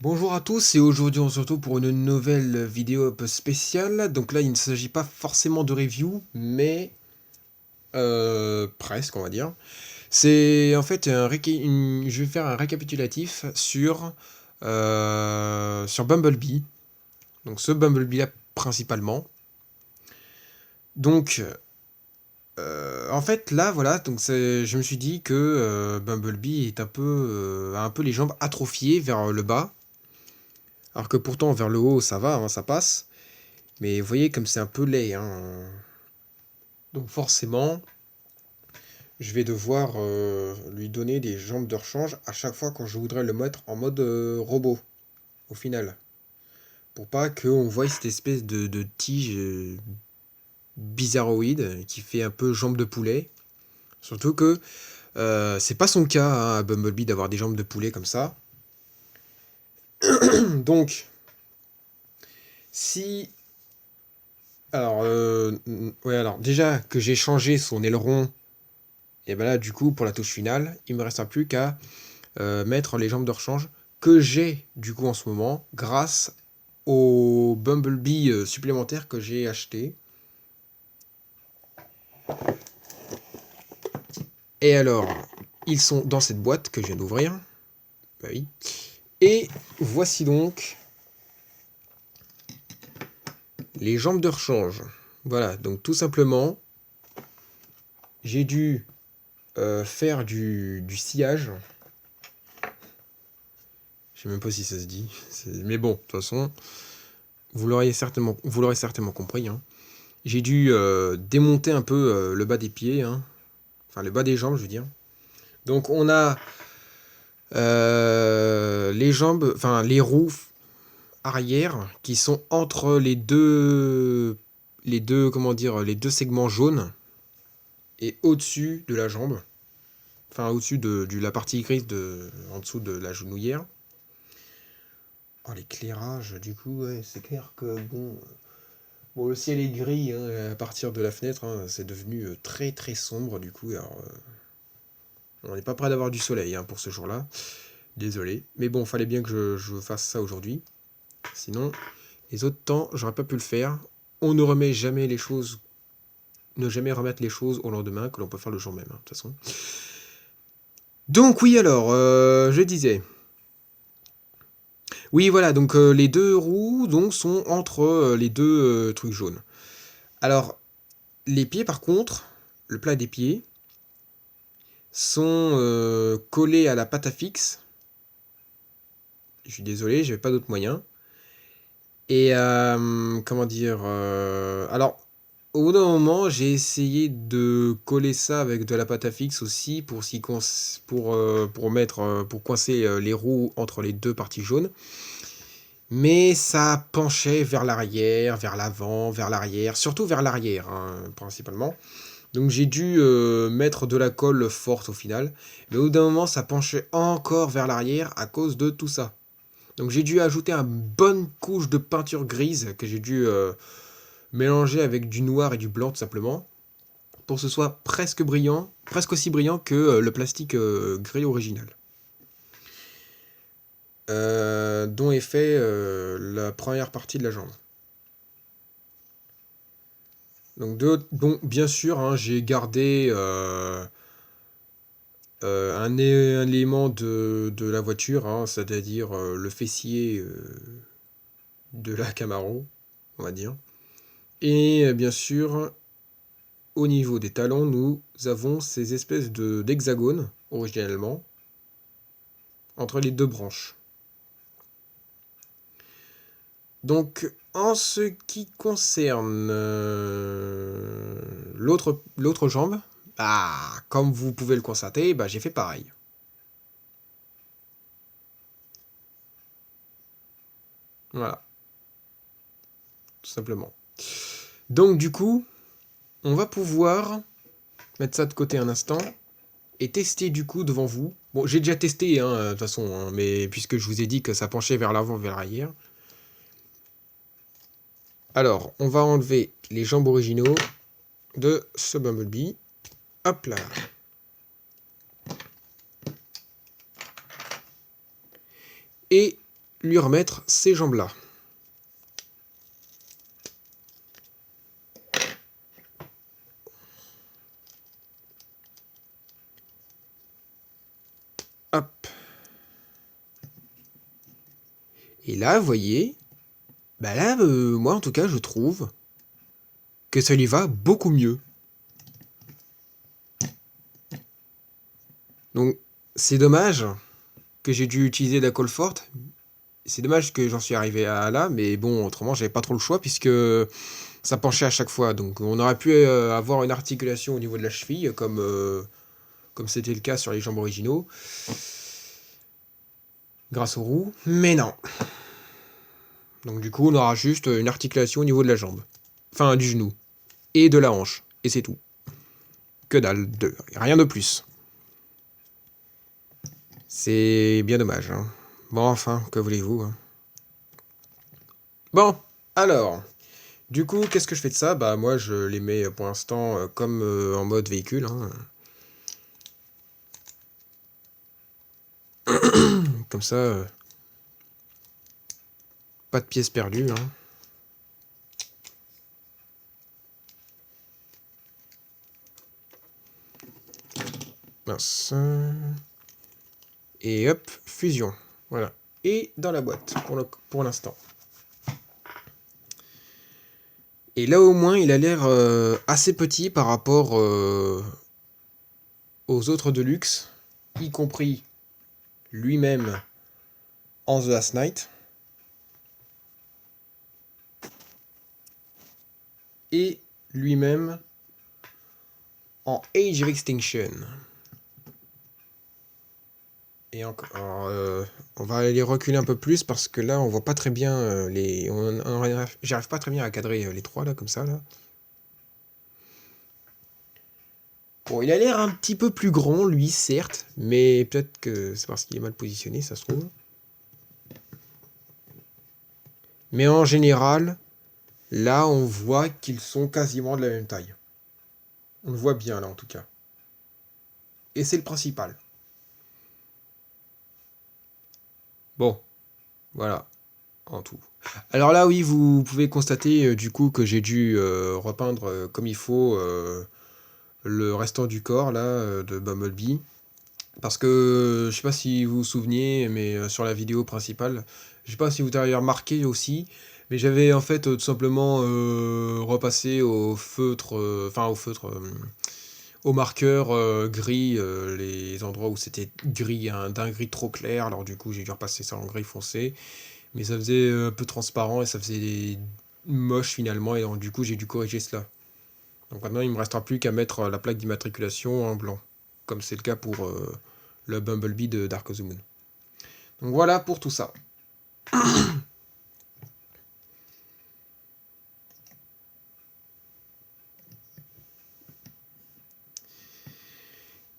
Bonjour à tous et aujourd'hui on se retrouve pour une nouvelle vidéo un peu spéciale. Donc là il ne s'agit pas forcément de review mais presque on va dire. C'est en fait je vais faire un récapitulatif sur Bumblebee. Donc ce Bumblebee là principalement. Donc en fait là voilà donc je me suis dit que Bumblebee est a un peu les jambes atrophiées vers le bas. Alors que pourtant vers le haut ça va, hein, ça passe. Mais vous voyez comme c'est un peu laid, hein. Donc forcément, je vais devoir lui donner des jambes de rechange à chaque fois quand je voudrais le mettre en mode robot, au final. Pour pas qu'on voie cette espèce de tige bizarroïde qui fait un peu jambe de poulet. Surtout que c'est pas son cas hein, à Bumblebee d'avoir des jambes de poulet comme ça. Donc, si... ouais, alors déjà que j'ai changé son aileron. Et ben là, du coup, pour la touche finale, il me restera plus qu'à mettre les jambes de rechange que j'ai du coup en ce moment grâce au Bumblebee supplémentaire que j'ai acheté. Et alors, ils sont dans cette boîte que je viens d'ouvrir. Bah oui. Et voici donc les jambes de rechange. Voilà, donc tout simplement, j'ai dû faire du sciage. Je sais même pas si ça se dit. Mais bon, de toute façon, vous l'aurez certainement compris. Hein. J'ai dû démonter un peu le bas des pieds, hein. Enfin le bas des jambes, je veux dire. Donc on a les jambes, enfin les roues arrière qui sont entre comment dire, les deux segments jaunes et au-dessus de la jambe, enfin au-dessus de la partie grise en dessous de la genouillère. Oh l'éclairage, du coup, ouais, c'est clair que bon, le ciel est gris hein, à partir de la fenêtre, hein, c'est devenu très très sombre du coup. Alors, on n'est pas près d'avoir du soleil hein, pour ce jour-là. Désolé. Mais bon, fallait bien que je fasse ça aujourd'hui. Sinon, les autres temps, j'aurais pas pu le faire. On ne remet jamais les choses. Ne jamais remettre les choses au lendemain, que l'on peut faire le jour même, hein, de toute façon. Donc oui alors, je disais. Oui voilà, donc les deux roues donc, sont entre les deux trucs jaunes. Alors, les pieds par contre, le plat des pieds, sont collés à la pâte à fixe. Je suis désolé, j'avais pas d'autre moyen. Et comment dire alors, au bout d'un moment, j'ai essayé de coller ça avec de la pâte à fixe aussi pour coincer les roues entre les deux parties jaunes. Mais ça penchait vers l'arrière, vers l'avant, vers l'arrière, surtout vers l'arrière hein, principalement. Donc j'ai dû mettre de la colle forte au final. Mais au bout d'un moment, ça penchait encore vers l'arrière à cause de tout ça. Donc j'ai dû ajouter une bonne couche de peinture grise que j'ai dû mélanger avec du noir et du blanc tout simplement pour que ce soit presque brillant, presque aussi brillant que le plastique gris original. Dont est fait la première partie de la jambe. Donc bien sûr, hein, j'ai gardé un élément de la voiture, hein, c'est-à-dire le fessier de la Camaro, on va dire. Et bien sûr, au niveau des talons, nous avons ces espèces d'hexagones, originellement, entre les deux branches. Donc, en ce qui concerne l'autre jambe, comme vous pouvez le constater, j'ai fait pareil. Voilà, tout simplement. Donc, du coup, on va pouvoir mettre ça de côté un instant et tester du coup devant vous. Bon, j'ai déjà testé, hein, de toute façon, hein, mais puisque je vous ai dit que ça penchait vers l'avant, vers l'arrière. Alors, on va enlever les jambes originaux de ce Bumblebee. Hop là. Et lui remettre ces jambes-là. Hop. Et là, vous voyez, bah là, moi en tout cas, je trouve que ça lui va beaucoup mieux. Donc, c'est dommage que j'ai dû utiliser la colle forte. C'est dommage que j'en suis arrivé à là, mais bon, autrement, j'avais pas trop le choix puisque ça penchait à chaque fois. Donc, on aurait pu avoir une articulation au niveau de la cheville, comme c'était le cas sur les jambes originaux, grâce aux roues, mais non. Donc, du coup, on aura juste une articulation au niveau de la jambe, enfin du genou, et de la hanche, et c'est tout. Que dalle, rien de plus. C'est bien dommage. Hein. Bon, enfin, que voulez-vous hein. Bon, alors, du coup, qu'est-ce que je fais de ça? Bah, moi, je les mets pour l'instant comme en mode véhicule. Hein. Comme ça, pas de pièces perdues. Hein. Mince. Et hop, fusion. Voilà. Et dans la boîte, pour l'instant. Et là, au moins, il a l'air assez petit par rapport aux autres Deluxe, y compris lui-même en The Last Night. Et lui-même en Age of Extinction. Et encore, on va les reculer un peu plus parce que là, on voit pas très bien j'arrive pas très bien à cadrer les trois là, comme ça là. Bon, il a l'air un petit peu plus grand, lui, certes, mais peut-être que c'est parce qu'il est mal positionné, ça se trouve. Mais en général, là, on voit qu'ils sont quasiment de la même taille. On le voit bien là, en tout cas. Et c'est le principal. Bon, voilà, en tout. Alors là, oui, vous pouvez constater du coup que j'ai dû repeindre comme il faut le restant du corps là de Bumblebee. Parce que je sais pas si vous vous souveniez, mais sur la vidéo principale, je sais pas si vous avez remarqué aussi, mais j'avais en fait tout simplement repassé au feutre, au marqueur gris, les endroits où c'était gris, d'un gris trop clair, alors du coup j'ai dû repasser ça en gris foncé. Mais ça faisait un peu transparent et ça faisait moche finalement, et donc du coup j'ai dû corriger cela. Donc maintenant il ne me restera plus qu'à mettre la plaque d'immatriculation en blanc, comme c'est le cas pour le Bumblebee de Dark of the Moon. Donc voilà pour tout ça.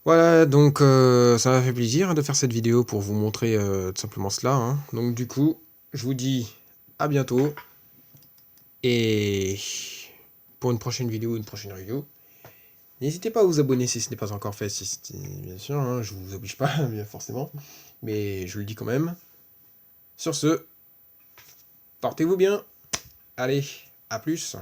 Voilà, donc ça m'a fait plaisir de faire cette vidéo pour vous montrer tout simplement cela. Hein. Donc du coup, je vous dis à bientôt. Et pour une prochaine vidéo, une prochaine review. N'hésitez pas à vous abonner si ce n'est pas encore fait, bien sûr, hein, je vous oblige pas, bien forcément, mais je le dis quand même. Sur ce, portez-vous bien, allez, à plus.